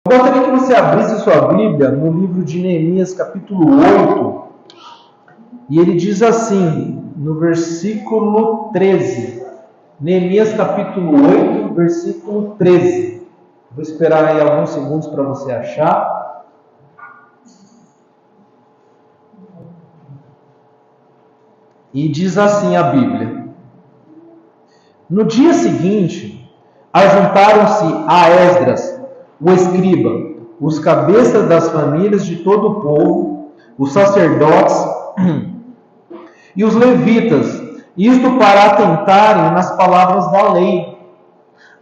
Eu gostaria que você abrisse sua Bíblia no livro de Neemias, capítulo 8, e ele diz assim, no versículo 13. Neemias, capítulo 8, versículo 13. Vou esperar aí alguns segundos para você achar. E diz assim a Bíblia: No dia seguinte, ajuntaram-se a Esdras, o escriba, os cabeças das famílias de todo o povo, os sacerdotes e os levitas, isto para atentarem nas palavras da lei.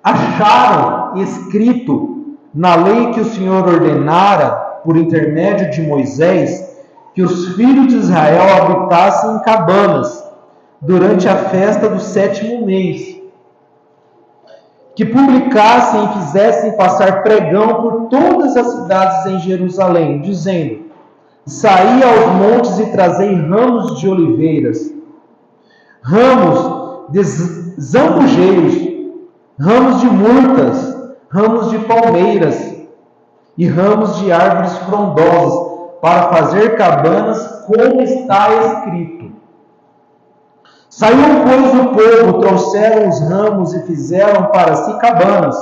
Acharam escrito na lei que o Senhor ordenara, por intermédio de Moisés, que os filhos de Israel habitassem em cabanas durante a festa do 7º mês, que publicassem e fizessem passar pregão por todas as cidades em Jerusalém, dizendo: Saí aos montes e trazei ramos de oliveiras, ramos de zambujeiros, ramos de murtas, ramos de palmeiras e ramos de árvores frondosas, para fazer cabanas, como está escrito. Saiu, pois, o povo, trouxeram os ramos e fizeram para si cabanas,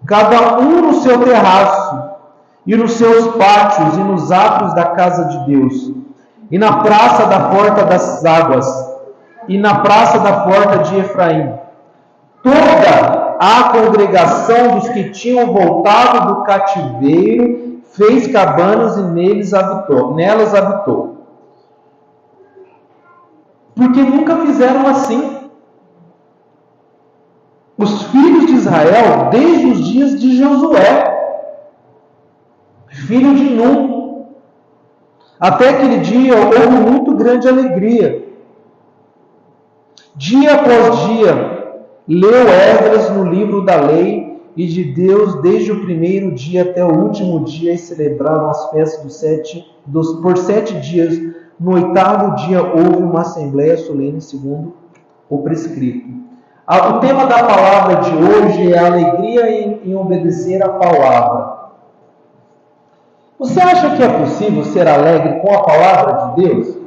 cada um no seu terraço, e nos seus pátios e nos átrios da casa de Deus, e na praça da porta das águas, e na praça da porta de Efraim. Toda a congregação dos que tinham voltado do cativeiro fez cabanas e nelas habitou. Porque nunca fizeram assim. Os filhos de Israel, desde os dias de Josué, filho de Num, até aquele dia houve muito grande alegria. Dia após dia, leu Esdras no livro da lei e de Deus desde o primeiro dia até o último dia, e celebraram as festas por 7 dias. No 8º dia houve uma assembleia solene segundo o prescrito. O tema da palavra de hoje é a alegria em obedecer a palavra. Você acha que é possível ser alegre com a palavra de Deus?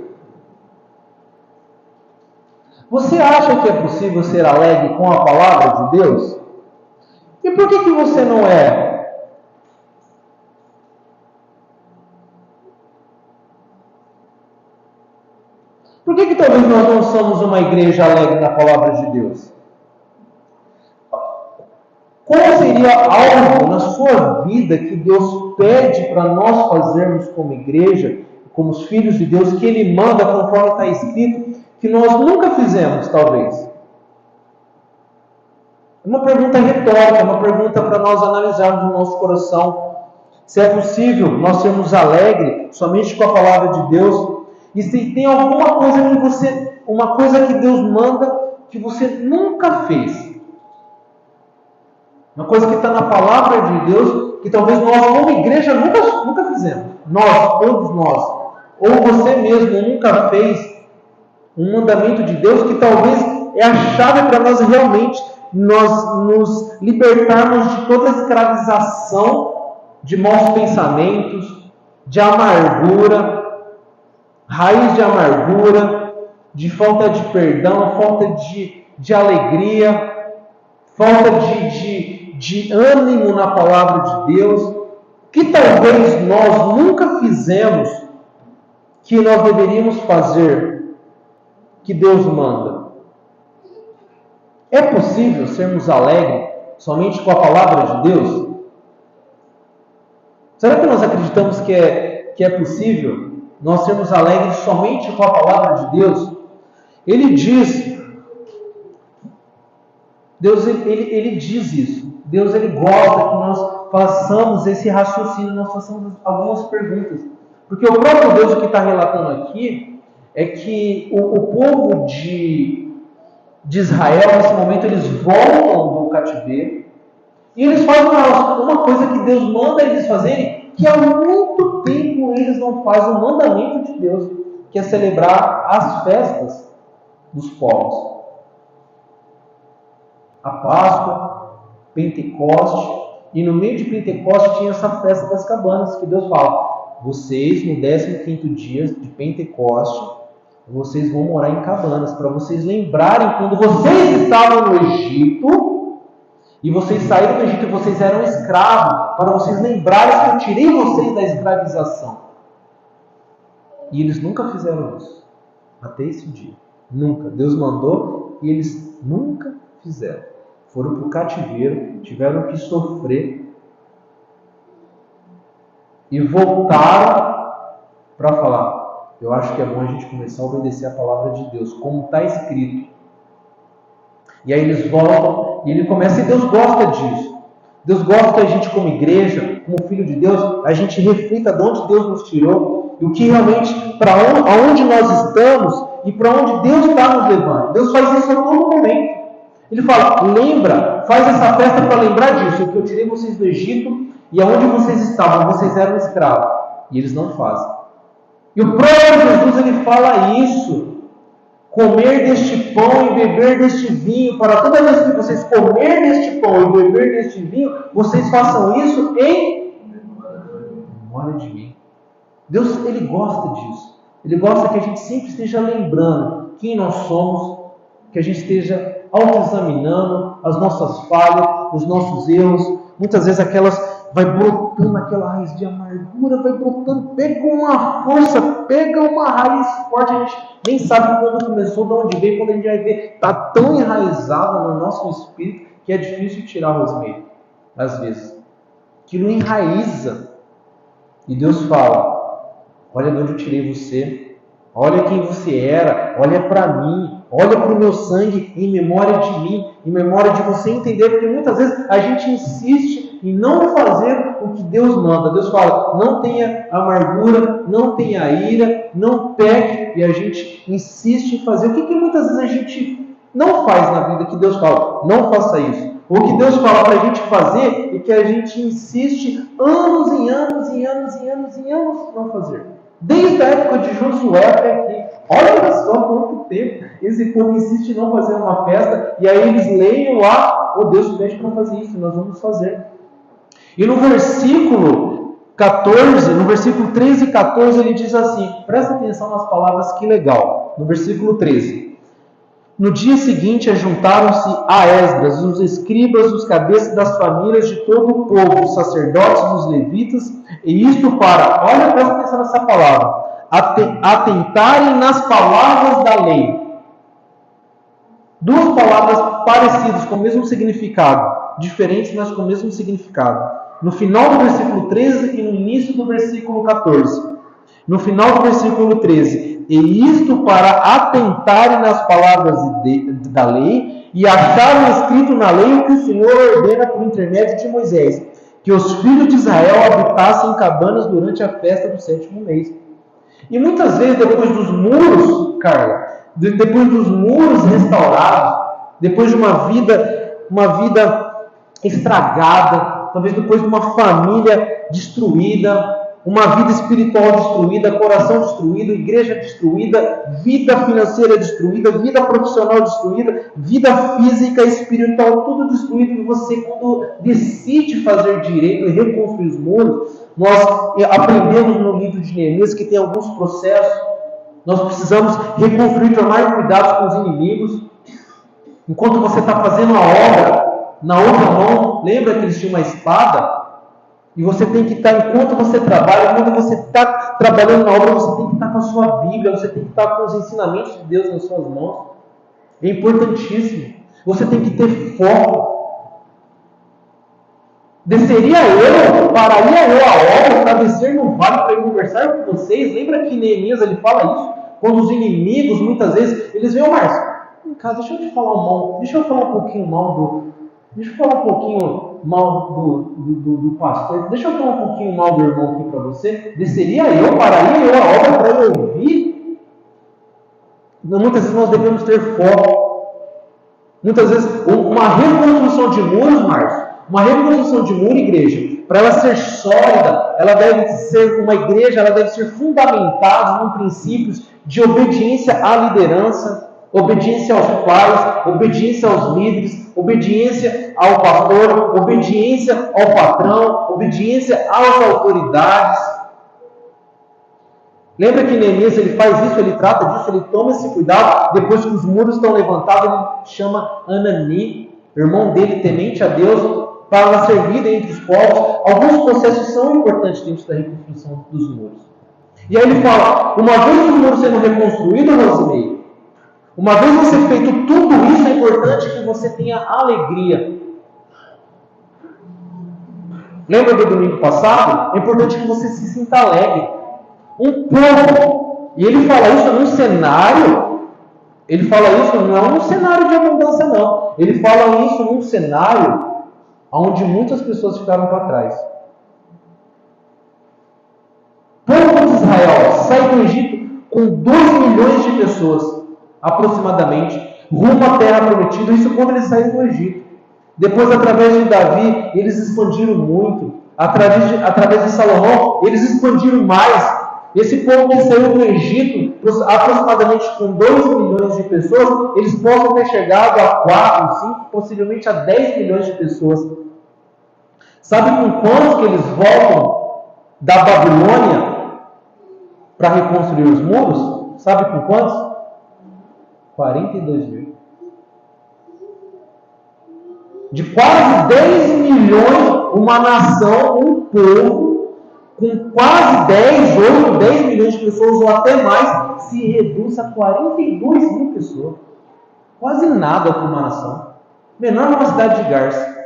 Você acha que é possível ser alegre com a palavra de Deus? E por que você não é? Por que talvez nós não somos uma igreja alegre na palavra de Deus? Qual seria algo na sua vida que Deus pede para nós fazermos como igreja, como os filhos de Deus, que Ele manda conforme está escrito, que nós nunca fizemos, talvez? É uma pergunta retórica, é uma pergunta para nós analisarmos no nosso coração. Se é possível nós sermos alegres somente com a palavra de Deus, e se tem alguma coisa uma coisa que Deus manda que você nunca fez. Uma coisa que está na palavra de Deus, que talvez nós como igreja nunca fizemos. Todos nós. Ou você mesmo nunca fez um mandamento de Deus que talvez é a chave para nós realmente nos libertarmos de toda a escravização de maus pensamentos, de amargura, raiz de amargura, de falta de perdão, falta de alegria, falta de ânimo na palavra de Deus, que talvez nós nunca fizemos, que nós deveríamos fazer, que Deus manda. É possível sermos alegres somente com a palavra de Deus? Será que nós acreditamos que é possível nós sermos alegres somente com a palavra de Deus? Ele diz, Deus ele diz isso. Deus ele gosta que nós façamos esse raciocínio, nós façamos algumas perguntas. Porque o próprio Deus que está relatando aqui é que o povo de Israel, nesse momento, eles voltam do cativeiro e eles fazem uma coisa que Deus manda eles fazerem, que há muito tempo eles não fazem, o mandamento de Deus, que é celebrar as festas dos povos. A Páscoa, Pentecoste E no meio de Pentecostes tinha essa festa das cabanas, que Deus fala: vocês no 15º dia de Pentecostes, vocês vão morar em cabanas, para vocês lembrarem quando vocês estavam no Egito, e vocês saíram do Egito e vocês eram escravos, para vocês lembrarem que eu tirei vocês da escravização. E eles nunca fizeram isso, até esse dia. Nunca. Deus mandou e eles nunca fizeram. Foram para o cativeiro, tiveram que sofrer e voltaram para falar: eu acho que é bom a gente começar a obedecer a palavra de Deus, como está escrito. E aí eles voltam e ele começa, e Deus gosta disso. Deus gosta que a gente, como igreja, como filho de Deus, a gente reflita de onde Deus nos tirou e o que realmente, aonde nós estamos e para onde Deus está nos levando. Deus faz isso a todo momento. Ele fala: lembra, faz essa festa para lembrar disso, que eu tirei vocês do Egito e aonde vocês estavam, vocês eram escravos. E eles não fazem. E o próprio Jesus, ele fala isso: comer deste pão e beber deste vinho, para toda vez que vocês comer deste pão e beber deste vinho, vocês façam isso em memória de mim. Deus, ele gosta disso. Ele gosta que a gente sempre esteja lembrando quem nós somos, que a gente esteja autoexaminando as nossas falhas, os nossos erros. Muitas vezes vai brotando aquela raiz de amargura, vai brotando, pega uma força, pega uma raiz forte, a gente nem sabe quando começou, de onde veio, quando a gente vai ver, está tão enraizada no nosso espírito que é difícil tirar o rosmeiro, às vezes. Aquilo enraiza. E Deus fala: olha de onde eu tirei você, olha quem você era, olha para mim, olha para o meu sangue em memória de mim, em memória de você entender, porque muitas vezes a gente insiste em não fazer o que Deus manda. Deus fala: não tenha amargura, não tenha ira, não peque, e a gente insiste em fazer o que muitas vezes a gente não faz na vida, que Deus fala: não faça isso. O que Deus fala para a gente fazer e que a gente insiste anos e anos e anos e anos e anos não fazer. Desde a época de Josué até aqui. Olha só quanto tempo esse povo insiste em não fazer uma festa, e aí eles leem lá: oh, Deus pede para fazer isso, nós vamos fazer. E no versículo 14, no versículo 13 e 14, ele diz assim, presta atenção nas palavras, que legal. No versículo 13: no dia seguinte ajuntaram-se a Esdras, os escribas, os cabeças das famílias de todo o povo, os sacerdotes, os levitas, e isto para, olha, presta atenção nessa palavra, atentarem nas palavras da lei. Duas palavras parecidas, com o mesmo significado, diferentes, mas com o mesmo significado. No final do versículo 13 e no início do versículo 14. No final do versículo 13: e isto para atentarem nas palavras da lei e acharam escrito na lei o que o Senhor ordena por intermédio de Moisés, que os filhos de Israel habitassem em cabanas durante a festa do 7º mês. E muitas vezes, depois dos muros, Carla, depois dos muros restaurados, depois de uma vida estragada, talvez depois de uma família destruída, uma vida espiritual destruída, coração destruído, igreja destruída, vida financeira destruída, vida profissional destruída, vida física, espiritual, tudo destruído. E você, quando decide fazer direito e reconstruir os muros, nós aprendemos no livro de Neemias que tem alguns processos. Nós precisamos reconstruir, tomar cuidado com os inimigos. Enquanto você está fazendo a obra, na outra mão, lembra que eles tinham uma espada? E você tem que estar, enquanto você trabalha, quando você está trabalhando na obra, você tem que estar com a sua Bíblia, você tem que estar com os ensinamentos de Deus nas suas mãos. É importantíssimo. Você tem que ter foco. Desceria eu, pararia eu a obra para descer no vale para conversar com vocês. Lembra que Neemias ele fala isso? Quando os inimigos, muitas vezes, eles veem: Márcio, em casa, deixa eu falar um pouquinho mal do pastor, deixa eu falar um pouquinho mal do irmão aqui para você. Desceria eu, pararia eu a obra para eu ouvir? Muitas vezes nós devemos ter foco. Muitas vezes, uma reconstrução de muros, Márcio, uma reconstrução de muro, igreja, para ela ser sólida, ela deve ser uma igreja, ela deve ser fundamentada em princípios de obediência à liderança, Obediência aos pais, obediência aos líderes, obediência ao pastor, obediência ao patrão, obediência às autoridades. Lembra que Neemias ele faz isso, ele trata disso, ele toma esse cuidado. Depois que os muros estão levantados, ele chama Anani, irmão dele, temente a Deus, para servir entre os povos. Alguns processos são importantes dentro da reconstrução dos muros. E aí ele fala, uma vez os muros sendo reconstruídos, Rosemary, uma vez você feito tudo isso, é importante que você tenha alegria. Lembra do domingo passado? É importante que você se sinta alegre. Um povo, e ele fala isso num cenário, ele fala isso não é um cenário de abundância não, ele fala isso num cenário onde muitas pessoas ficaram para trás. O povo de Israel sai do Egito com 2 milhões de pessoas, aproximadamente, rumo à terra prometida, isso quando eles saíram do Egito. Depois, através de Davi, eles expandiram muito. Através de Salomão, eles expandiram mais. Esse povo que saiu do Egito, aproximadamente com 2 milhões de pessoas, eles possam ter chegado a 4, 5, possivelmente a 10 milhões de pessoas. Sabe com quantos que eles voltam da Babilônia para reconstruir os muros? Sabe com quantos? 42 mil. De quase 10 milhões, uma nação, um povo, com quase 10 milhões de pessoas, ou até mais, se reduz a 42 mil pessoas. Quase nada para uma nação. Menor que uma cidade de Garça.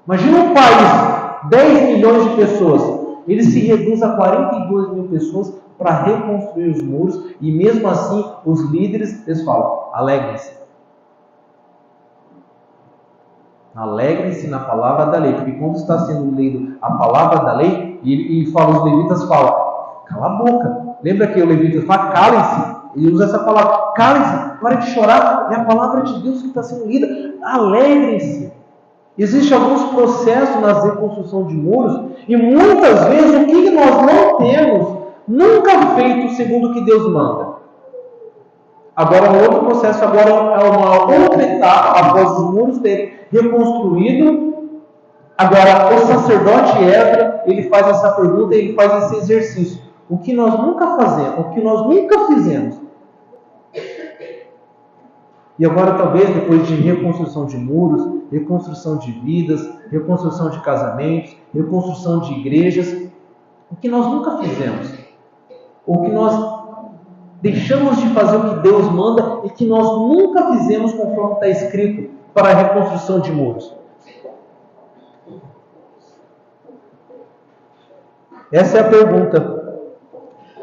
Imagina um país, 10 milhões de pessoas, ele se reduz a 42 mil pessoas para reconstruir os muros, e mesmo assim, os líderes, eles falam, alegrem-se. Alegrem-se na palavra da lei, porque quando está sendo lido a palavra da lei, e fala, os levitas falam, cala a boca. Lembra que o levita fala, calem-se. Ele usa essa palavra, calem-se, parem de chorar, é a palavra de Deus que está sendo lida. Alegrem-se. Existem alguns processos na reconstrução de muros, e muitas vezes o que nós não temos, nunca feito segundo o que Deus manda. Agora, um outro processo, agora é uma outra etapa, após os muros terem reconstruído. Agora, o sacerdote Ezra, ele faz essa pergunta, ele faz esse exercício. O que nós nunca fazemos, o que nós nunca fizemos. E agora, talvez, depois de reconstrução de muros, reconstrução de vidas, reconstrução de casamentos, reconstrução de igrejas, o que nós nunca fizemos, o que nós deixamos de fazer o que Deus manda e que nós nunca fizemos conforme está escrito para a reconstrução de muros. Essa é a pergunta.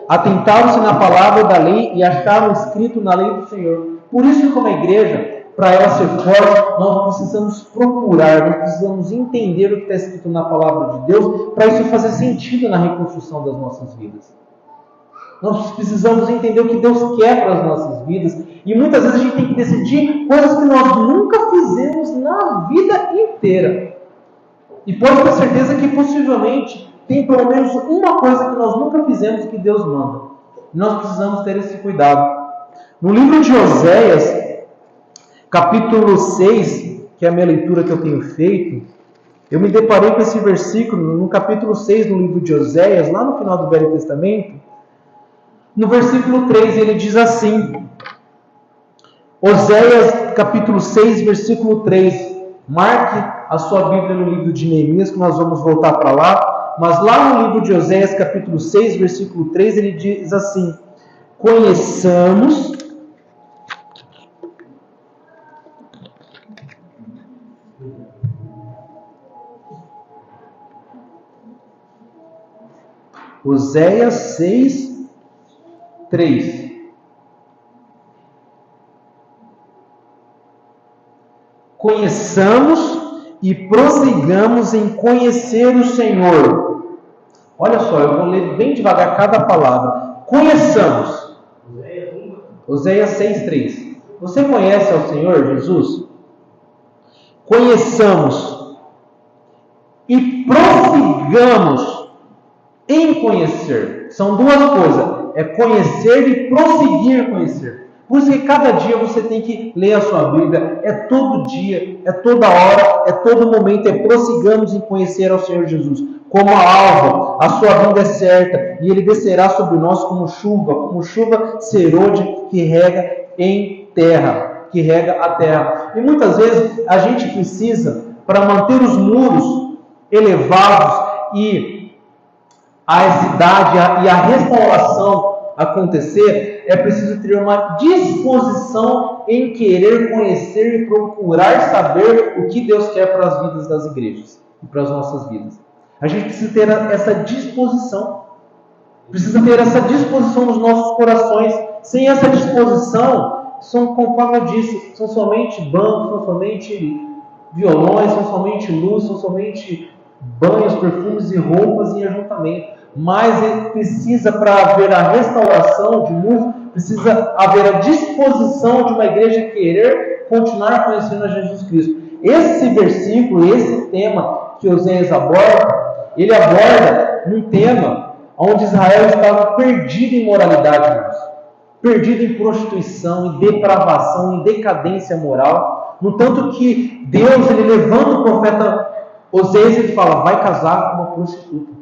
Atentaram-se na palavra da lei e acharam escrito na lei do Senhor. Por isso, como igreja, para ela ser forte, nós precisamos procurar, nós precisamos entender o que está escrito na palavra de Deus, para isso fazer sentido na reconstrução das nossas vidas. Nós precisamos entender o que Deus quer para as nossas vidas. E muitas vezes a gente tem que decidir coisas que nós nunca fizemos na vida inteira. E pode ter certeza que possivelmente tem pelo menos uma coisa que nós nunca fizemos que Deus manda. E nós precisamos ter esse cuidado. No livro de Oséias, capítulo 6, que é a minha leitura que eu tenho feito, eu me deparei com esse versículo no capítulo 6 do livro de Oséias, lá no final do Velho Testamento. No versículo 3 ele diz assim, Oséias capítulo 6, versículo 3, marque a sua Bíblia no livro de Neemias, que nós vamos voltar para lá, mas lá no livro de Oséias capítulo 6, versículo 3, ele diz assim, conheçamos Oséias 6, 3. Conheçamos e prossigamos em conhecer o Senhor. Olha só, eu vou ler bem devagar cada palavra. Conheçamos. Oséias 6, 3. Você conhece ao Senhor Jesus? Conheçamos e prossigamos em conhecer. São duas coisas. É conhecer e prosseguir conhecer. Por isso que cada dia você tem que ler a sua Bíblia. É todo dia, é toda hora, é todo momento. Prossigamos em conhecer ao Senhor Jesus. Como a alva, a sua vinda é certa, e Ele descerá sobre nós como chuva serôdia que rega em terra, que rega a terra. E muitas vezes a gente precisa, para manter os muros elevados e a cidade e a restauração acontecer, é preciso ter uma disposição em querer conhecer e procurar saber o que Deus quer para as vidas das igrejas e para as nossas vidas. A gente precisa ter essa disposição. Precisa ter essa disposição nos nossos corações. Sem essa disposição, conforme eu disse, são somente bancos, são somente violões, são somente luz, são somente banhos, perfumes e roupas em ajuntamento. Mas precisa, para haver a restauração de muitos, precisa haver a disposição de uma igreja querer continuar conhecendo a Jesus Cristo. Esse versículo, esse tema que Oséias aborda, ele aborda um tema onde Israel estava perdido em moralidade, irmãos. Perdido em prostituição, em depravação, em decadência moral. No tanto que Deus, ele levanta o profeta Oséias e ele fala, vai casar com uma prostituta.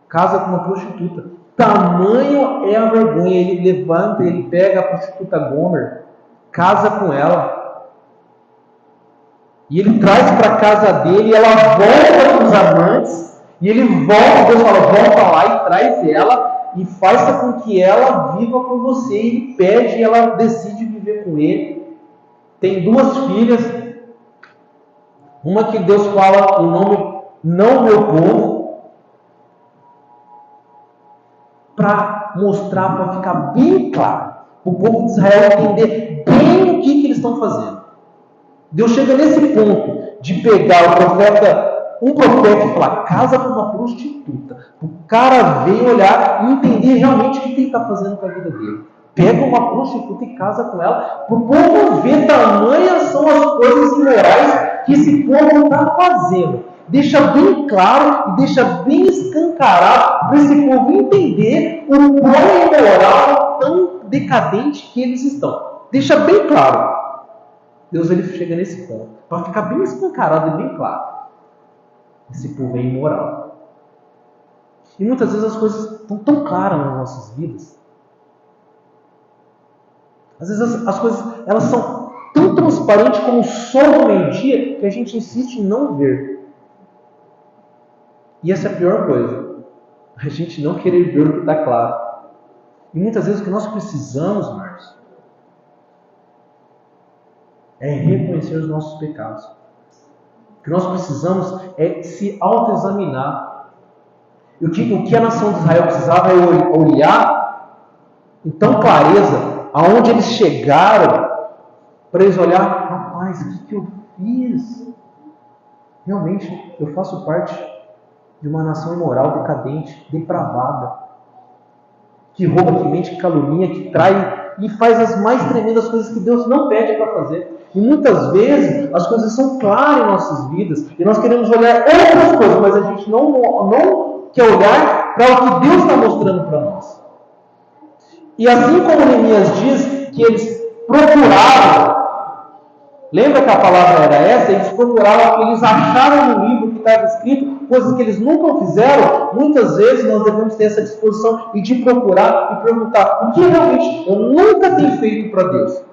Casa com uma prostituta. Tamanho é a vergonha. Ele levanta, ele pega a prostituta Gomer, casa com ela. E ele traz para a casa dele, e ela volta com os amantes, e ele volta, Deus fala, volta lá e traz ela, e faça com que ela viva com você. E ele pede, e ela decide viver com ele. Tem 2 filhas, uma que Deus fala o nome, não meu povo, para mostrar, para ficar bem claro, o povo de Israel entender bem o que eles estão fazendo. Deus chega nesse ponto de pegar um profeta e falar, casa com uma prostituta. O cara veio olhar e entender realmente o que ele está fazendo com a vida dele. Pega uma prostituta e casa com ela, para o povo ver tamanhas são as coisas imorais que esse povo está fazendo. Deixa bem claro e deixa bem escancarado para esse povo entender o quão imoral, tão decadente que eles estão. Deixa bem claro. Deus, ele chega nesse ponto, para ficar bem escancarado e bem claro. Esse povo é imoral. E muitas vezes as coisas estão tão claras nas nossas vidas. Às vezes as coisas elas são tão transparentes como o sol do meio-dia que a gente insiste em não ver. E essa é a pior coisa. A gente não querer ver o que está claro. E muitas vezes o que nós precisamos, Marcos, é reconhecer os nossos pecados. O que nós precisamos é se autoexaminar. E o que a nação de Israel precisava é olhar em tão clareza aonde eles chegaram para eles olhar, rapaz, o que eu fiz? Realmente, eu faço parte de uma nação imoral, decadente, depravada, que rouba, que mente, que calunia, que trai e faz as mais tremendas coisas que Deus não pede para fazer. E muitas vezes as coisas são claras em nossas vidas e nós queremos olhar outras coisas, mas a gente não quer olhar para o que Deus está mostrando para nós. E assim como Neemias diz que eles procuravam, lembra que a palavra era essa? Eles procuravam, eles acharam no livro que estava escrito coisas que eles nunca fizeram. Muitas vezes nós devemos ter essa disposição e de procurar e perguntar o que realmente eu nunca tenho feito para Deus.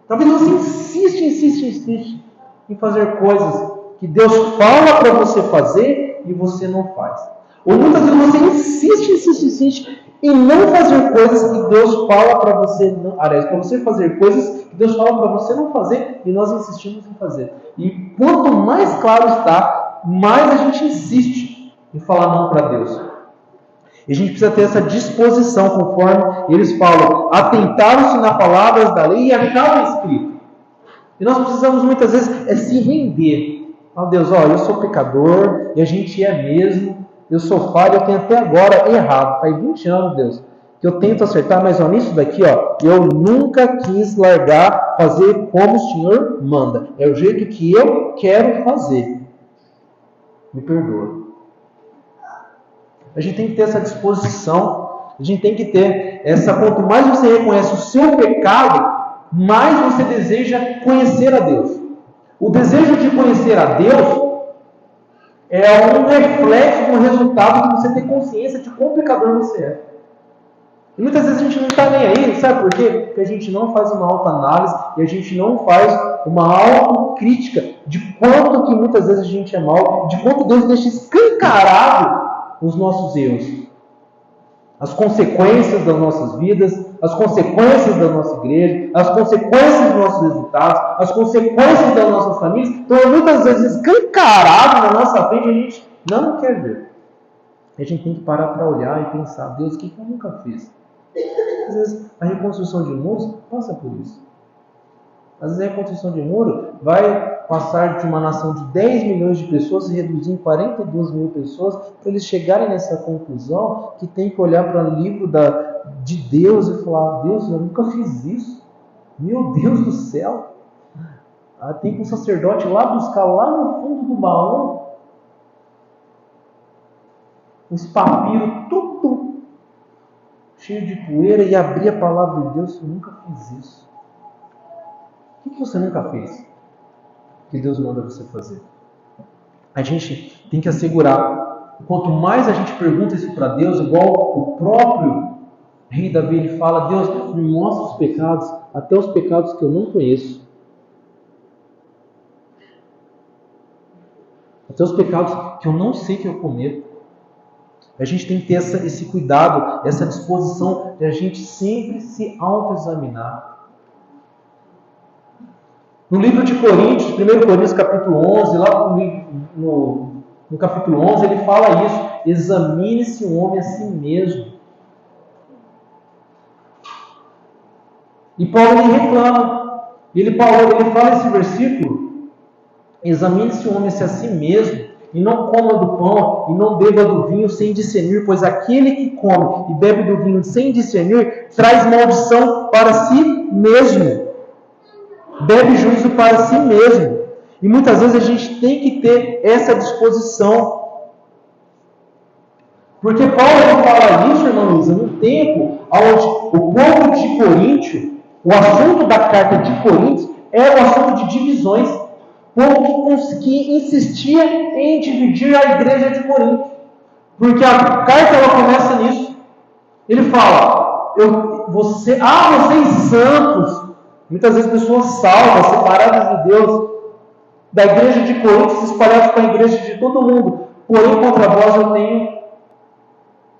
Talvez você insiste em fazer coisas que Deus fala para você fazer e você não faz. Ou muitas vezes você insiste em não fazer coisas que Deus fala para você não, para você fazer coisas que Deus fala para você não fazer e nós insistimos em fazer. E quanto mais claro está, mais a gente insiste em falar não para Deus. E a gente precisa ter essa disposição, conforme eles falam, atentaram-se nas palavras da lei e acharam escrito. E nós precisamos muitas vezes se render. Ó Deus, eu sou pecador, e a gente é mesmo, eu sou falho, eu tenho até agora errado. Faz 20 anos, Deus, que eu tento acertar, mas nisso daqui, eu nunca quis largar, fazer como o Senhor manda. É o jeito que eu quero fazer. Me perdoa. A gente tem que ter essa disposição A gente tem que ter quanto mais você reconhece o seu pecado, mais você deseja conhecer a Deus. O desejo de conhecer a Deus é um reflexo, um resultado de você ter consciência de quão pecador você é. E muitas vezes a gente não está nem aí, sabe por quê? Porque a gente não faz uma autoanálise e a gente não faz uma autocrítica de quanto que muitas vezes a gente é mal, de quanto Deus deixa escancarado os nossos erros. As consequências das nossas vidas, as consequências da nossa igreja, as consequências dos nossos resultados, as consequências das nossas famílias, estão muitas vezes escancaradas na nossa frente e a gente não quer ver. A gente tem que parar para olhar e pensar, Deus, o que eu nunca fiz? Às vezes a reconstrução de muros passa por isso. Às vezes a reconstrução de muro vai passar de uma nação de 10 milhões de pessoas e reduzir em 42 mil pessoas, para eles chegarem nessa conclusão que tem que olhar para o livro de Deus e falar, Deus, eu nunca fiz isso. Meu Deus do céu. Tem que um sacerdote lá buscar lá no fundo do baú os papiros tudo cheio de poeira e abrir a palavra de Deus. Eu nunca fiz isso. O que você nunca fez que Deus manda você fazer? A gente tem que assegurar, quanto mais a gente pergunta isso para Deus, igual o próprio rei Davi, ele fala, Deus, me mostra os pecados, até os pecados que eu não conheço. Até os pecados que eu não sei que eu cometo. A gente tem que ter esse cuidado, essa disposição de a gente sempre se autoexaminar. No livro de Coríntios, 1 Coríntios capítulo 11, lá no capítulo 11, ele fala isso. Examine-se o homem a si mesmo. E Paulo ele reclama. Ele fala esse versículo. Examine-se o homem a si mesmo. E não coma do pão, e não beba do vinho sem discernir, pois aquele que come e bebe do vinho sem discernir, traz maldição para si mesmo. Bebe juízo para si mesmo. E muitas vezes a gente tem que ter essa disposição. Porque Paulo ele fala isso, irmão Luiz, num tempo onde o povo de Coríntio, o assunto da carta de Coríntios, era o assunto de divisões. O povo que insistia em dividir a igreja de Corinto. Porque a carta ela começa nisso. Ele fala, vocês santos, muitas vezes pessoas salvas, separadas de Deus, da igreja de Corinto, espalhadas para a igreja de todo mundo. Porém, contra vós eu tenho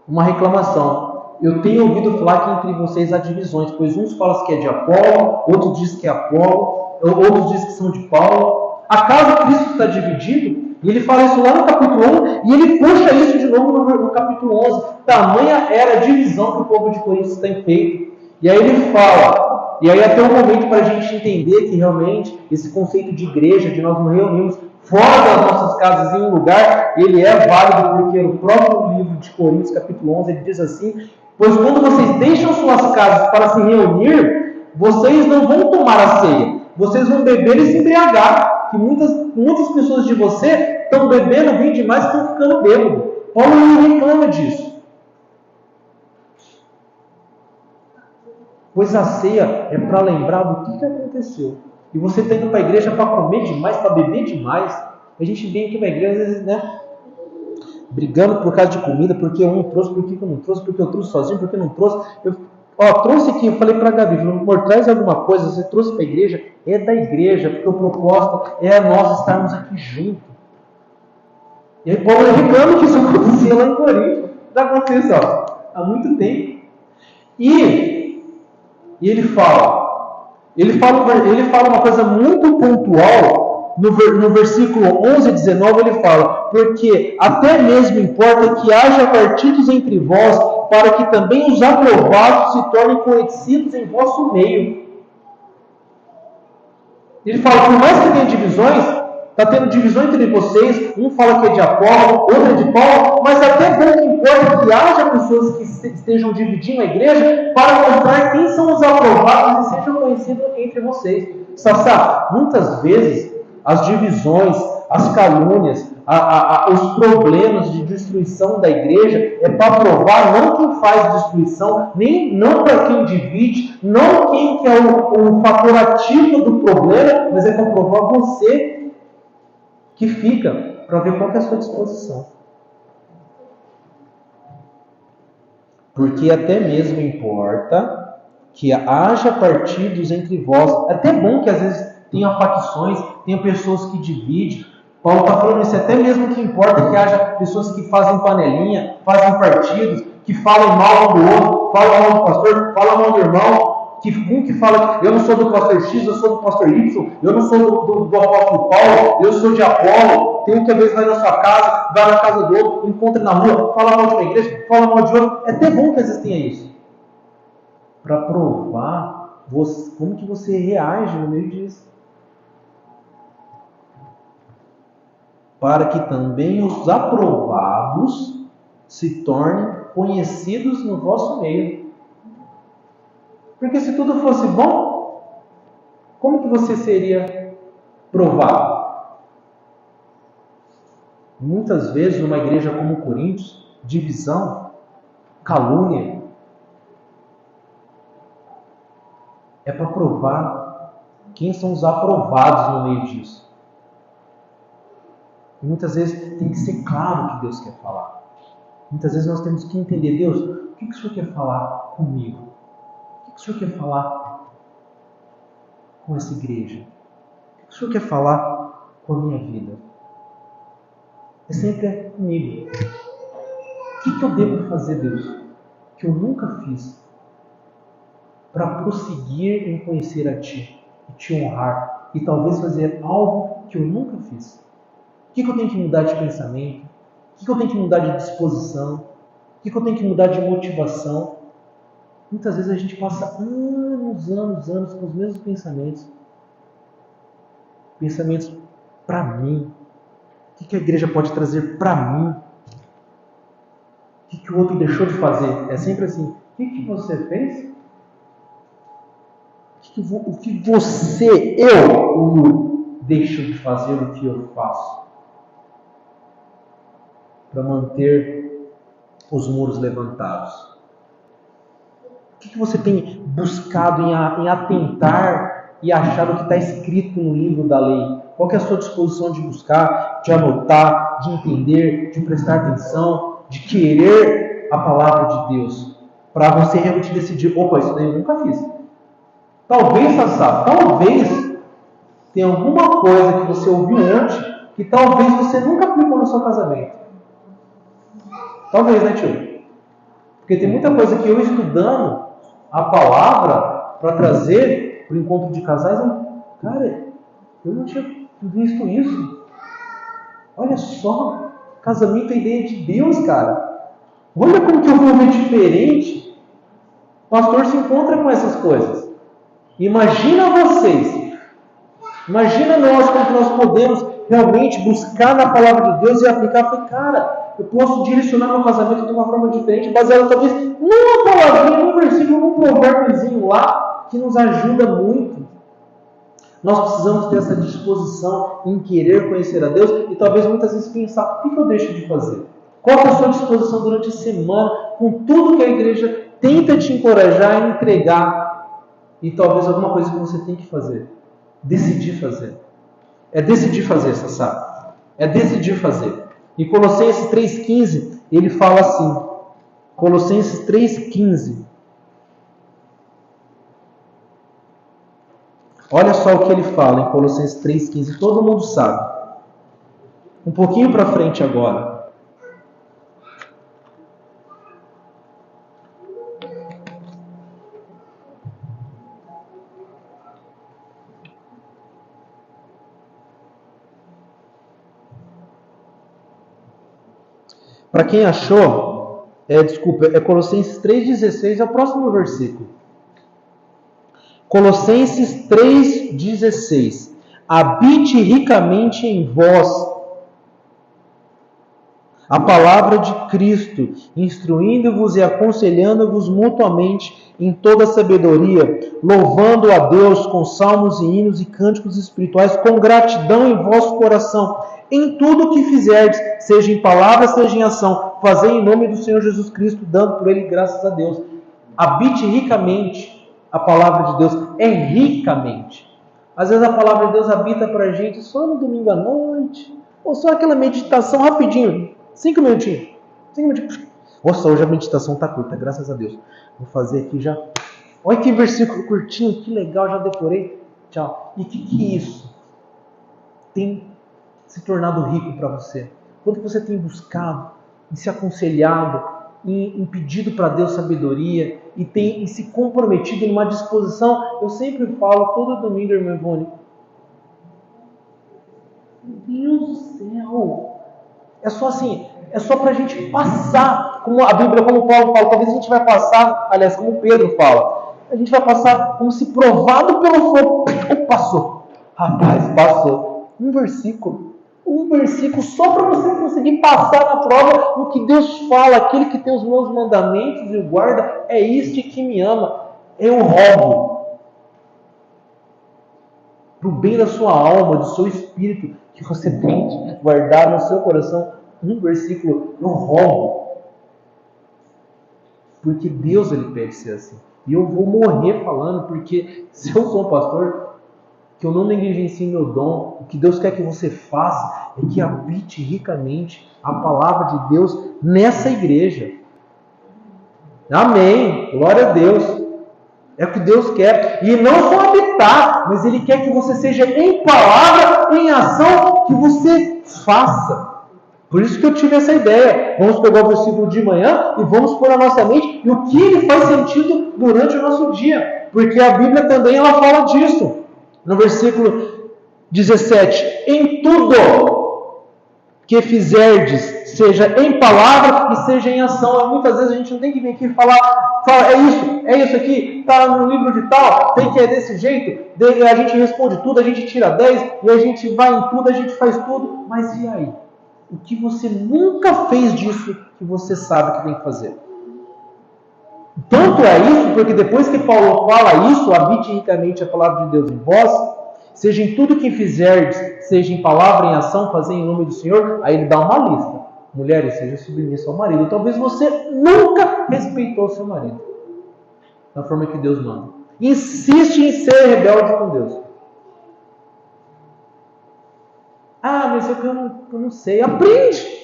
uma reclamação. Eu tenho ouvido falar que entre vocês há divisões, pois uns falam que é de Apolo, outros dizem que é Apolo, outros dizem que são de Paulo. Acaso Cristo está dividido? E ele fala isso lá no capítulo 1, e ele puxa isso de novo no capítulo 11. Tamanha era a divisão que o povo de Corinto tem feito. E aí ele fala, e aí até um momento para a gente entender que realmente esse conceito de igreja, de nós nos reunirmos fora das nossas casas em um lugar, ele é válido porque no próprio livro de Coríntios, capítulo 11, ele diz assim, pois quando vocês deixam suas casas para se reunir, vocês não vão tomar a ceia, vocês vão beber e se embriagar. Que muitas pessoas de você estão bebendo vinho demais e estão ficando bêbados. Paulo não reclama disso. Pois a ceia é para lembrar do que aconteceu. E você está indo para a igreja para comer demais, para beber demais. A gente vem aqui na igreja, às vezes, brigando por causa de comida, porque eu não trouxe, por que eu não trouxe, porque eu trouxe sozinho, porque eu não trouxe. Trouxe aqui, eu falei para a Gabi, amor, traz alguma coisa, você trouxe para a igreja, é da igreja, porque o propósito é nós estarmos aqui juntos. E aí Paulo reclama que isso acontecia lá em Corinto. Já acontece há muito tempo. E ele fala uma coisa muito pontual, no versículo 11 e 19 ele fala, porque até mesmo importa que haja partidos entre vós, para que também os aprovados se tornem conhecidos em vosso meio. Ele fala, por mais que tenha divisões, está tendo divisão entre vocês, um fala que é de Apolo, outro é de Paulo, mas até bom importa que haja pessoas que estejam dividindo a igreja para mostrar quem são os aprovados e sejam conhecidos entre vocês. Sassá, muitas vezes as divisões, as calúnias, os problemas de destruição da igreja é para provar não quem faz destruição, não para quem divide, não quem que é o fator ativo do problema, mas é para provar você que fica, para ver qual que é a sua disposição. Porque até mesmo importa que haja partidos entre vós. É até bom que às vezes tenha facções, tenha pessoas que dividem. Paulo está falando isso, até mesmo que importa que haja pessoas que fazem panelinha, fazem partidos, que falam mal um do outro, falam mal do pastor, falam mal do irmão, que fala, eu não sou do pastor X, eu sou do pastor Y, eu não sou do apóstolo Paulo, eu sou de Apolo. Tem um que às vezes vai na sua casa, vai na casa do outro, encontra na rua, fala mal de uma igreja, fala mal de outra. É até bom que às vezes tenha isso. Para provar como que você reage no meio disso. Para que também os aprovados se tornem conhecidos no vosso meio. Porque se tudo fosse bom, como que você seria provado? Muitas vezes, numa igreja como Coríntios, divisão, calúnia, é para provar quem são os aprovados no meio disso. E muitas vezes tem que ser claro o que Deus quer falar. Muitas vezes nós temos que entender, Deus, o que o Senhor quer falar comigo? O que o Senhor quer falar com essa igreja? O que o Senhor quer falar com a minha vida? É sempre comigo. O que eu devo fazer, Deus, que eu nunca fiz, para prosseguir em conhecer a Ti e Te honrar e talvez fazer algo que eu nunca fiz? O que eu tenho que mudar de pensamento? O que eu tenho que mudar de disposição? O que eu tenho que mudar de motivação? Muitas vezes a gente passa anos com os mesmos pensamentos. Pensamentos para mim. O que a igreja pode trazer para mim? O que o outro deixou de fazer? É sempre assim. O que você fez? O que você, eu, deixo de fazer o que eu faço? Para manter os muros levantados. O que você tem buscado em atentar e achar o que está escrito no livro da lei? Qual que é a sua disposição de buscar, de anotar, de entender, de prestar atenção, de querer a palavra de Deus? Para você realmente decidir, opa, isso daí eu nunca fiz. Talvez, Sassá, talvez tenha alguma coisa que você ouviu ontem que talvez você nunca aplicou no seu casamento. Talvez, né, tio? Porque tem muita coisa que eu estudando a palavra para trazer para o encontro de casais, cara, eu não tinha visto isso. Olha só, casamento é ideia de Deus, cara. Olha como que eu vou ver diferente. O pastor se encontra com essas coisas. Imagina vocês. Imagina nós, como nós podemos realmente buscar na palavra de Deus e aplicar. Eu falei, cara, eu posso direcionar meu casamento de uma forma diferente, baseado talvez numa palavrinha, num versículo, num provérbiozinho lá, que nos ajuda muito. Nós precisamos ter essa disposição em querer conhecer a Deus e talvez muitas vezes pensar, o que eu deixo de fazer? Qual é a sua disposição durante a semana, com tudo que a igreja tenta te encorajar a entregar e talvez alguma coisa que você tem que fazer? Decidir fazer. É decidir fazer, Sassá. É decidir fazer. E Colossenses 3,15, ele fala assim. Colossenses 3,15. Olha só o que ele fala em Colossenses 3,15. Todo mundo sabe. Um pouquinho para frente agora. Para quem achou, é Colossenses 3,16, é o próximo versículo. Colossenses 3,16. Habite ricamente em vós a palavra de Cristo, instruindo-vos e aconselhando-vos mutuamente em toda sabedoria, louvando a Deus com salmos e hinos e cânticos espirituais, com gratidão em vosso coração. Em tudo o que fizerdes, seja em palavra, seja em ação, fazei em nome do Senhor Jesus Cristo, dando por Ele graças a Deus. Habite ricamente a palavra de Deus. É ricamente. Às vezes a palavra de Deus habita para a gente só no domingo à noite, ou só aquela meditação rapidinho, 5 minutinhos. 5 minutinhos. Nossa, hoje a meditação está curta, graças a Deus. Vou fazer aqui já. Olha que versículo curtinho, que legal, já decorei. Tchau. E o que é isso? Tem se tornado rico para você? Quanto você tem buscado e se aconselhado e pedido para Deus sabedoria e tem se comprometido em uma disposição? Eu sempre falo, todo domingo, irmã Ivone, meu Deus do céu, é só assim, é só para a gente passar, como a Bíblia, como Paulo fala, talvez a gente vai passar, aliás, como Pedro fala, a gente vai passar como se provado pelo fogo. Passou. Rapaz, passou. Um versículo só para você conseguir passar na prova no que Deus fala. Aquele que tem os meus mandamentos e o guarda, é este que me ama. Eu rogo, para o bem da sua alma, do seu espírito, que você tente guardar no seu coração um versículo. Eu rogo, porque Deus ele pede ser assim. E eu vou morrer falando, porque se eu sou um pastor, que eu não negligencie meu dom, o que Deus quer que você faça é que habite ricamente a palavra de Deus nessa igreja. Amém. Glória a Deus. É o que Deus quer. E não só habitar, mas Ele quer que você seja em palavra, em ação, que você faça. Por isso que eu tive essa ideia. Vamos pegar o versículo de manhã e vamos pôr na nossa mente e o que ele faz sentido durante o nosso dia. Porque a Bíblia também ela fala disso. No versículo 17. Em tudo que fizerdes, seja em palavra e seja em ação. Muitas vezes a gente não tem que vir aqui e falar, é isso aqui, está no livro de tal, tem que é desse jeito. A gente responde tudo, a gente tira 10 e a gente vai em tudo, a gente faz tudo. Mas e aí? O que você nunca fez disso que você sabe que tem que fazer? Tanto é isso, porque depois que Paulo fala isso, habite ricamente a palavra de Deus em vós, seja em tudo que fizerdes, seja em palavra, em ação, fazer em nome do Senhor, aí ele dá uma lista. Mulheres, seja submissa ao marido. Talvez você nunca respeitou seu marido da forma que Deus manda. Insiste em ser rebelde com Deus. Ah, mas eu não sei. Aprende.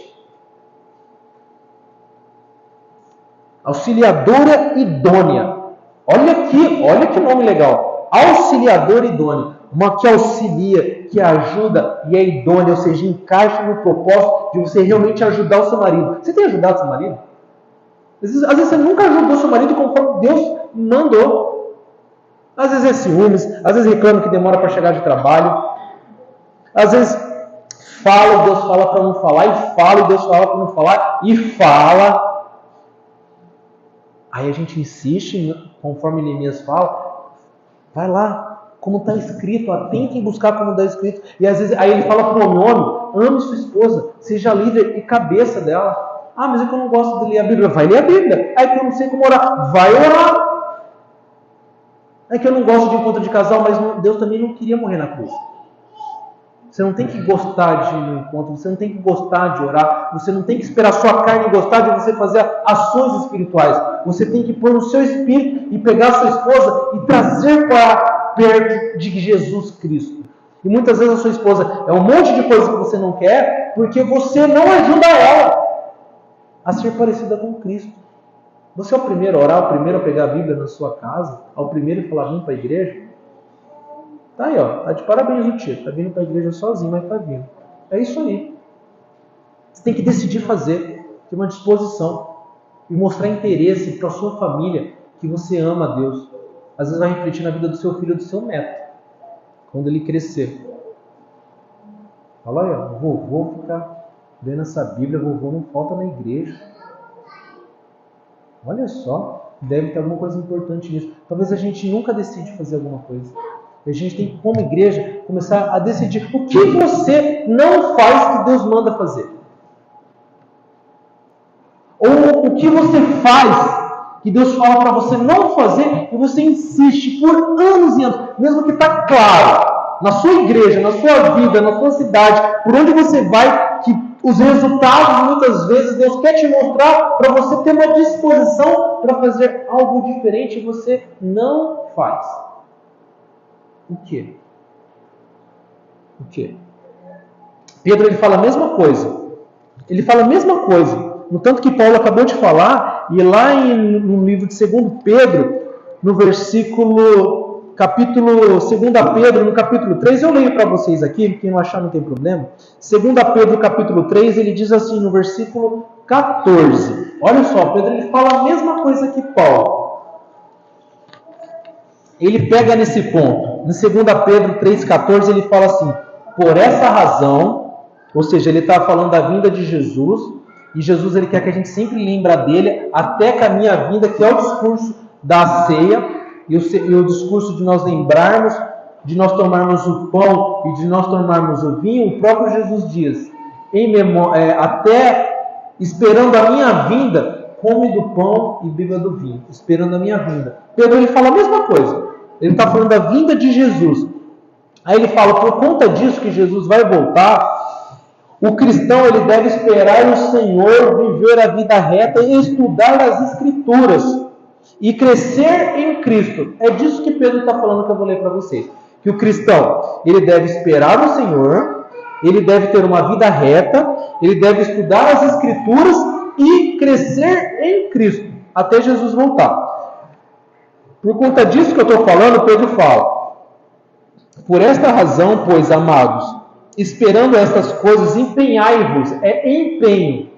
Auxiliadora idônea. Olha que nome legal. Auxiliadora idônea. Uma que auxilia, que ajuda e é idônea, ou seja, encaixa no propósito de você realmente ajudar o seu marido. Você tem ajudado o seu marido? Às vezes você nunca ajudou o seu marido conforme Deus mandou. Às vezes é ciúmes, às vezes reclama que demora para chegar de trabalho. Às vezes fala, Deus fala para não falar, e fala, e Deus fala para não falar, e fala. Aí a gente insiste, conforme Neemias fala, vai lá, como está escrito, tentem buscar como está escrito. E às vezes, aí ele fala para o homem, ame sua esposa, seja líder e cabeça dela. Ah, mas é que eu não gosto de ler a Bíblia. Vai ler a Bíblia. É que eu não sei como orar. Vai orar. É que eu não gosto de encontro de casal, mas Deus também não queria morrer na cruz. Você não tem que gostar de ir no encontro, você não tem que gostar de orar, você não tem que esperar a sua carne gostar de você fazer ações espirituais. Você tem que pôr no seu espírito e pegar a sua esposa e trazer para perto de Jesus Cristo. E muitas vezes a sua esposa é um monte de coisa que você não quer, porque você não ajuda ela a ser parecida com Cristo. Você é o primeiro a orar, o primeiro a pegar a Bíblia na sua casa, ao primeiro a falar, vamos para a igreja? Tá aí, ó. Tá de parabéns o tio. Tá vindo para a igreja sozinho, mas tá vindo. É isso aí. Você tem que decidir fazer. Ter uma disposição. E mostrar interesse para a sua família que você ama a Deus. Às vezes vai refletir na vida do seu filho ou do seu neto. Quando ele crescer. Fala aí, ó. Vovô ficar lendo essa Bíblia. Vovô não falta na igreja. Olha só. Deve ter alguma coisa importante nisso. Talvez a gente nunca decide fazer alguma coisa. A gente tem que, como igreja, começar a decidir o que você não faz que Deus manda fazer. Ou o que você faz que Deus fala para você não fazer e você insiste por anos e anos, mesmo que está claro. na sua igreja, na sua vida, na sua cidade, por onde você vai, que os resultados, muitas vezes, Deus quer te mostrar para você ter uma disposição para fazer algo diferente e você não faz. O quê? O quê? Pedro, ele fala a mesma coisa. Ele fala a mesma coisa. No tanto que Paulo acabou de falar, e lá no livro de 2 Pedro, no capítulo 2 Pedro, no capítulo 3, eu leio para vocês aqui, quem não achar não tem problema. 2 Pedro, capítulo 3, ele diz assim no versículo 14. Olha só, Pedro, ele fala a mesma coisa que Paulo. Ele pega nesse ponto. Em 2 Pedro 3,14, ele fala assim: por essa razão, ou seja, ele está falando da vinda de Jesus, e Jesus ele quer que a gente sempre lembre dele, até que a minha vinda, que é o discurso da ceia, e o discurso de nós lembrarmos, de nós tomarmos o pão e de nós tomarmos o vinho, o próprio Jesus diz, até esperando a minha vinda, come do pão e beba do vinho, esperando a minha vinda. Pedro ele fala a mesma coisa, ele está falando da vinda de Jesus. Aí ele fala, por conta disso que Jesus vai voltar, o cristão ele deve esperar o Senhor, viver a vida reta e estudar as Escrituras e crescer em Cristo. É disso que Pedro está falando, que eu vou ler para vocês. Que o cristão ele deve esperar o Senhor, ele deve ter uma vida reta, ele deve estudar as Escrituras e crescer em Cristo, até Jesus voltar. Por conta disso que eu estou falando, Pedro fala, por esta razão, pois, amados, esperando estas coisas, empenhai-vos, é empenho,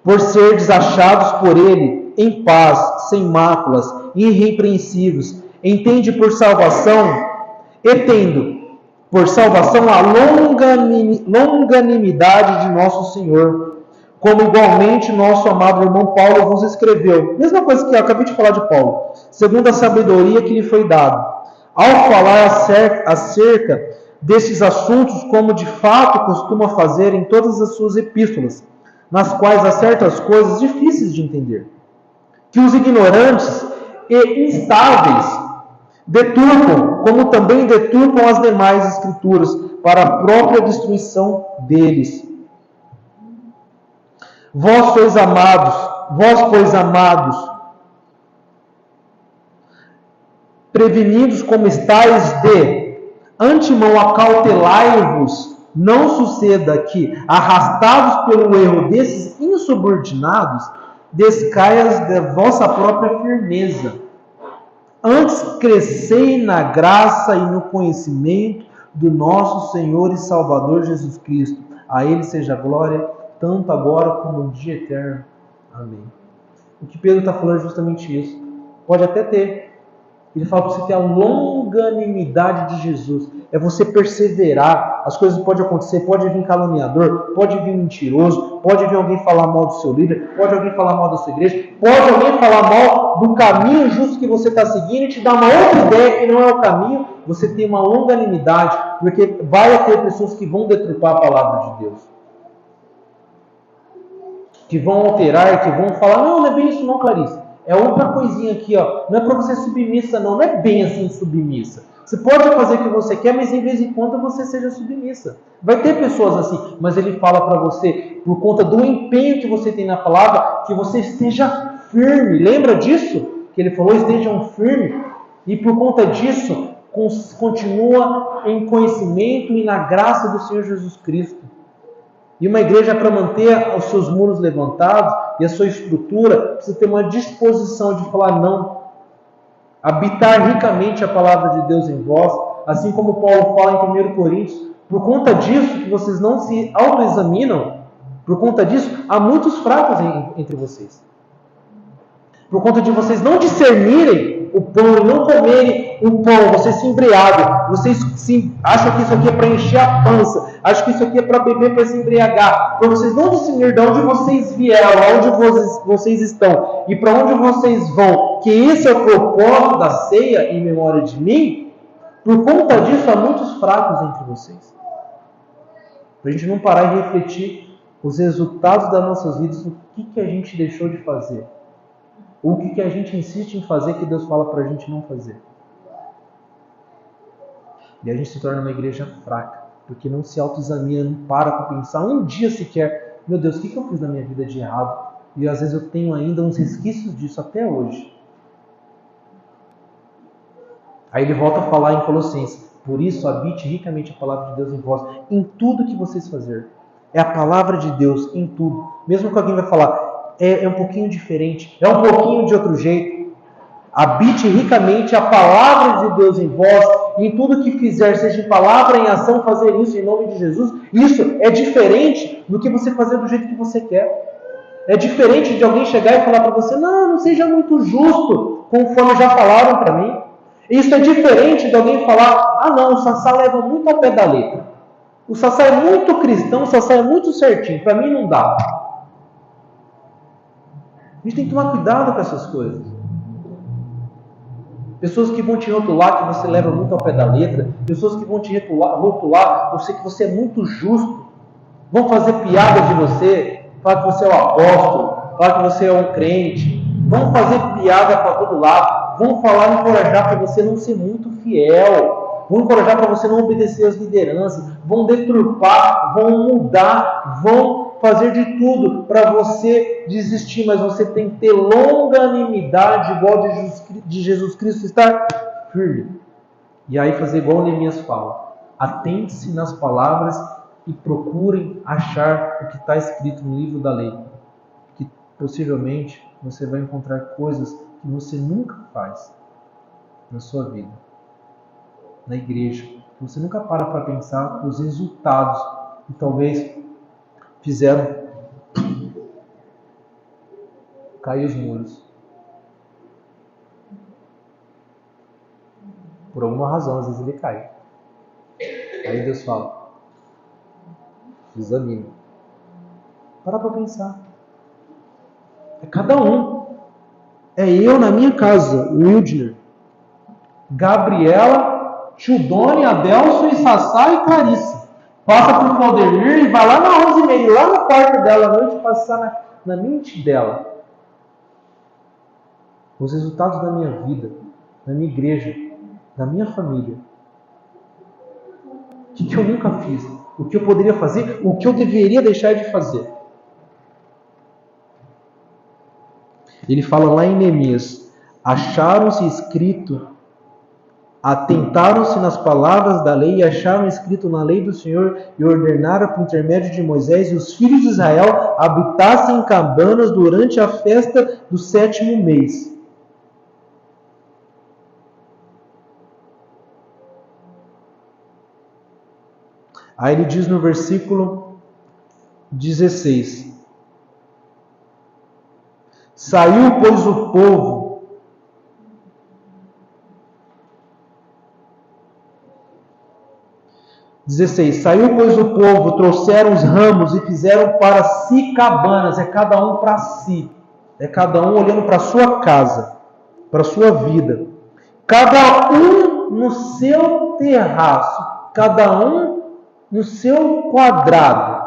por serdes achados por ele em paz, sem máculas, irrepreensíveis, entende por salvação, e tendo por salvação a longanimidade de nosso Senhor, como igualmente nosso amado irmão Paulo vos escreveu. Mesma coisa que eu acabei de falar de Paulo, segundo a sabedoria que lhe foi dada, ao falar acerca destes assuntos, como de fato costuma fazer em todas as suas epístolas, nas quais há certas coisas difíceis de entender, que os ignorantes e instáveis deturpam, como também deturpam as demais escrituras, para a própria destruição deles. Vós, pois, amados, prevenidos como estáis de antemão, acautelai-vos, não suceda que, arrastados pelo erro desses insubordinados, descaias da vossa própria firmeza. Antes crescei na graça e no conhecimento do nosso Senhor e Salvador Jesus Cristo. A Ele seja a glória, tanto agora como no dia eterno. Amém. O que Pedro está falando é justamente isso. Pode até ter. Ele fala para você ter a longanimidade de Jesus. É você perseverar. As coisas podem acontecer. Pode vir caluniador, pode vir mentiroso, pode vir alguém falar mal do seu líder, pode alguém falar mal da sua igreja, pode alguém falar mal do caminho justo que você está seguindo e te dar uma outra ideia que não é o caminho. Você tem uma longanimidade, porque vai ter pessoas que vão deturpar a palavra de Deus, que vão alterar, que vão falar, não é bem isso não, Clarice. É outra coisinha aqui, ó. Não é para você ser submissa, não. Não é bem assim submissa. Você pode fazer o que você quer, mas em vez em quando você seja submissa. Vai ter pessoas assim, mas ele fala para você, por conta do empenho que você tem na palavra, que você esteja firme. Lembra disso? Que ele falou, estejam firmes. E por conta disso, continua em conhecimento e na graça do Senhor Jesus Cristo. E uma igreja, para manter os seus muros levantados e a sua estrutura, precisa ter uma disposição de falar não. Habitar ricamente a palavra de Deus em vós, assim como Paulo fala em 1 Coríntios. Por conta disso, que vocês não se autoexaminam, por conta disso, há muitos fracos entre vocês. Por conta de vocês não discernirem o pão e não comerem o pão, vocês se embriagam, vocês acham que isso aqui é para encher a pança, acham que isso aqui é para beber, para se embriagar, para vocês não discernir de onde vocês vieram, onde vocês estão e para onde vocês vão, que esse é o propósito da ceia em memória de mim. Por conta disso, há muitos fracos entre vocês. Para a gente não parar de refletir os resultados das nossas vidas, o que a gente deixou de fazer. Ou o que a gente insiste em fazer que Deus fala para a gente não fazer. E a gente se torna uma igreja fraca, porque não se autoexamina, não para pensar um dia sequer, meu Deus, o que eu fiz na minha vida de errado? E às vezes eu tenho ainda uns resquícios disso até hoje. Aí ele volta a falar em Colossenses: por isso habite ricamente a palavra de Deus em vós, em tudo que vocês fazerem. É a palavra de Deus em tudo. Mesmo que alguém vai falar, é um pouquinho diferente, é um pouquinho de outro jeito. Habite ricamente a palavra de Deus em vós, em tudo que fizer, seja em palavra, em ação, fazer isso em nome de Jesus. Isso é diferente do que você fazer do jeito que você quer. É diferente de alguém chegar e falar para você: não seja muito justo, conforme já falaram para mim. Isso é diferente de alguém falar: não, o Sassá leva muito ao pé da letra. O Sassá é muito cristão, o Sassá é muito certinho, para mim não dá. A gente tem que tomar cuidado com essas coisas. Pessoas que vão te rotular que você leva muito ao pé da letra, pessoas que vão te rotular você que você é muito justo, vão fazer piada de você, falar que você é um apóstolo, falar que você é um crente, vão fazer piada para todo lado, vão falar, encorajar para você não ser muito fiel, vão encorajar para você não obedecer às lideranças, vão deturpar, vão mudar, vão fazer de tudo para você desistir, mas você tem que ter longanimidade, igual de Jesus Cristo, estar firme. E aí fazer igual o Neemias fala: atente-se nas palavras e procurem achar o que está escrito no livro da lei, que possivelmente você vai encontrar coisas que você nunca faz na sua vida, na igreja, que você nunca para pensar os resultados que talvez fizeram cair os muros. Por alguma razão, às vezes ele cai. Aí Deus fala: examine. Para pensar. É cada um. É eu na minha casa, Wildner, Gabriela, Tildone, Adelson, Sassá e Clarissa. Passa por Claudemir e vai lá na 11h30, lá no quarto dela à noite, passar na mente dela os resultados da minha vida, da minha igreja, da minha família. O que eu nunca fiz? O que eu poderia fazer? O que eu deveria deixar de fazer? Ele fala lá em Neemias: acharam-se escrito, atentaram-se nas palavras da lei e acharam escrito na lei do Senhor e ordenaram por intermédio de Moisés e os filhos de Israel habitassem em cabanas durante a festa do 7º mês. Aí ele diz no versículo 16: saiu, pois, o povo saiu, pois, o povo, trouxeram os ramos e fizeram para si cabanas. É cada um para si. É cada um olhando para a sua casa, para a sua vida. Cada um no seu terraço, cada um no seu quadrado,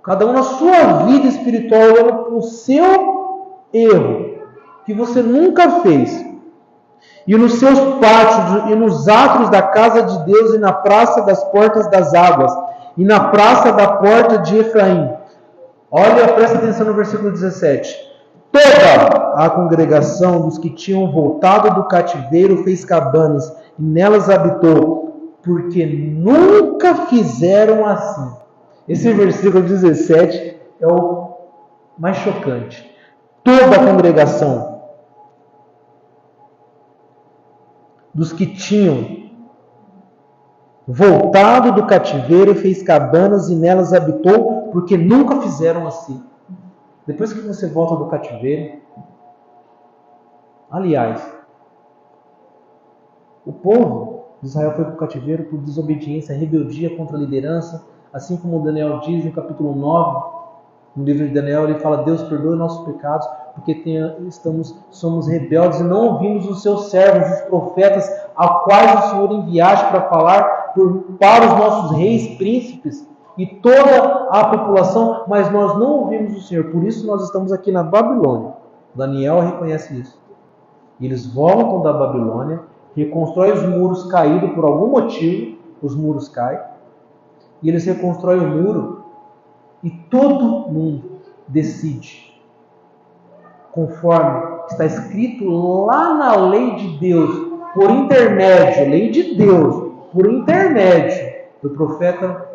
cada um na sua vida espiritual, olhando para o seu erro, que você nunca fez. E nos seus pátios, e nos átrios da casa de Deus, e na praça das portas das águas, e na praça da porta de Efraim. Olha, presta atenção no versículo 17. Toda a congregação dos que tinham voltado do cativeiro fez cabanas, e nelas habitou, porque nunca fizeram assim. Esse versículo 17 é o mais chocante. Toda a congregação dos que tinham voltado do cativeiro fez cabanas e nelas habitou, porque nunca fizeram assim. Depois que você volta do cativeiro, aliás, o povo de Israel foi para o cativeiro por desobediência, rebeldia contra a liderança, assim como Daniel diz no capítulo 9, no livro de Daniel, ele fala: Deus perdoe nossos pecados, porque somos rebeldes e não ouvimos os seus servos, os profetas, a quais o Senhor enviaste para falar para os nossos reis, príncipes e toda a população, mas nós não ouvimos o Senhor, por isso nós estamos aqui na Babilônia. Daniel reconhece isso. E eles voltam da Babilônia, reconstroem os muros caídos por algum motivo, os muros caem, e eles reconstroem o muro, e todo mundo decide, conforme está escrito lá na lei de Deus, por intermédio, lei de Deus, por intermédio do profeta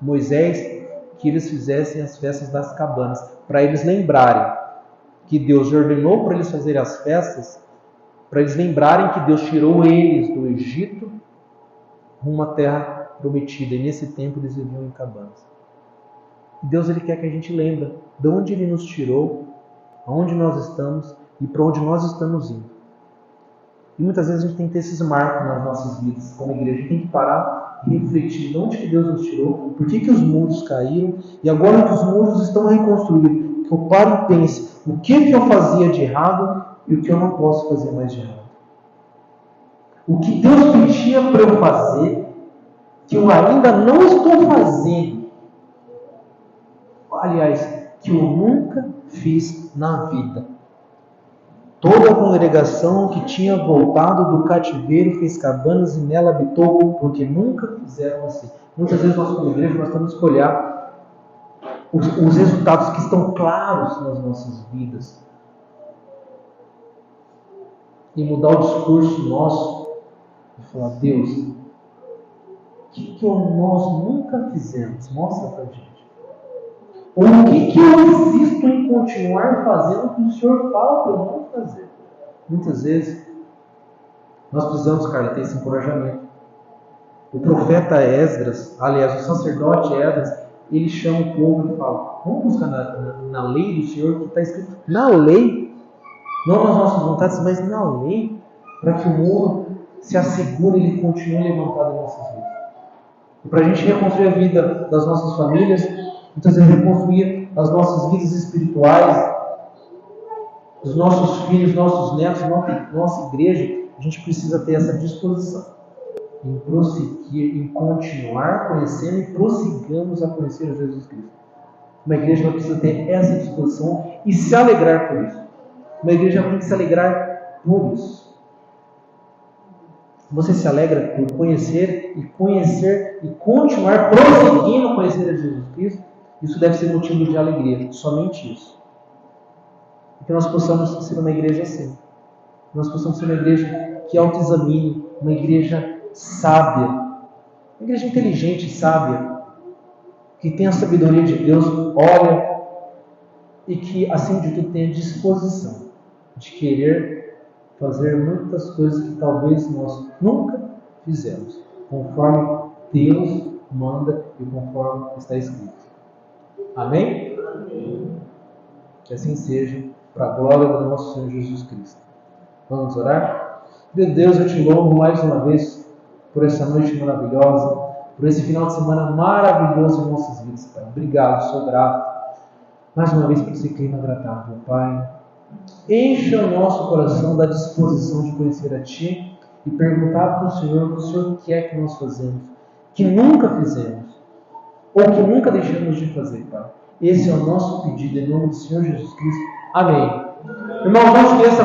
Moisés, que eles fizessem as festas das cabanas, para eles lembrarem que Deus ordenou para eles fazerem as festas, para eles lembrarem que Deus tirou eles do Egito rumo à terra prometida, e nesse tempo eles viviam em cabanas. E Deus, Ele quer que a gente lembre de onde Ele nos tirou, aonde nós estamos e para onde nós estamos indo. E muitas vezes a gente tem que ter esses marcos nas nossas vidas como igreja. A gente tem que parar e refletir de onde que Deus nos tirou, por que os muros caíram, e agora que os muros estão reconstruídos, que eu pare e pense o que eu fazia de errado e o que eu não posso fazer mais de errado. O que Deus pedia para eu fazer, que eu ainda não estou fazendo. Aliás, que eu nunca fiz na vida. Toda a congregação que tinha voltado do cativeiro fez cabanas e nela habitou, porque nunca fizeram assim. Muitas vezes nós, como igreja, nós temos que olhar os resultados que estão claros nas nossas vidas e mudar o discurso nosso e falar: Deus, o que nós nunca fizemos? Mostra pra gente. Ou o que eu insisto em continuar fazendo que o Senhor fala para eu não fazer? Muitas vezes, nós precisamos, Carla, ter esse encorajamento. O profeta Esdras, aliás, o sacerdote Esdras, ele chama o povo e fala: vamos buscar na lei do Senhor, que está escrito na lei, não nas nossas vontades, mas na lei, para que o muro se assegure e ele continue levantado em nossas vidas. E para a gente reconstruir a vida das nossas famílias, muitas vezes reconstruir as nossas vidas espirituais, os nossos filhos, nossos netos, nossa igreja, a gente precisa ter essa disposição em prosseguir, em continuar conhecendo e prossigamos a conhecer Jesus Cristo. Uma igreja precisa ter essa disposição e se alegrar por isso. Uma igreja tem que se alegrar por isso. Você se alegra por conhecer e continuar prosseguindo a conhecer a Jesus Cristo? Isso deve ser motivo de alegria, somente isso. E que nós possamos ser uma igreja assim. Que nós possamos ser uma igreja que autoexamine, uma igreja sábia, uma igreja inteligente e sábia, que tenha a sabedoria de Deus, olha, e que, acima de tudo, tenha disposição de querer fazer muitas coisas que talvez nós nunca fizemos, conforme Deus manda e conforme está escrito. Amém? Amém. Que assim seja, para a glória do nosso Senhor Jesus Cristo. Vamos orar? Meu Deus, eu te louvo mais uma vez por essa noite maravilhosa, por esse final de semana maravilhoso em nossas vidas, Pai. Obrigado, sou grato. Mais uma vez por esse clima agradável, Pai. Encha o nosso coração da disposição de conhecer a Ti e perguntar para o Senhor o que o Senhor quer que nós fazemos, que nunca fizemos, ou que nunca deixamos de fazer, Pai. Esse é o nosso pedido, em nome do Senhor Jesus Cristo. Amém. Irmãos, não esqueça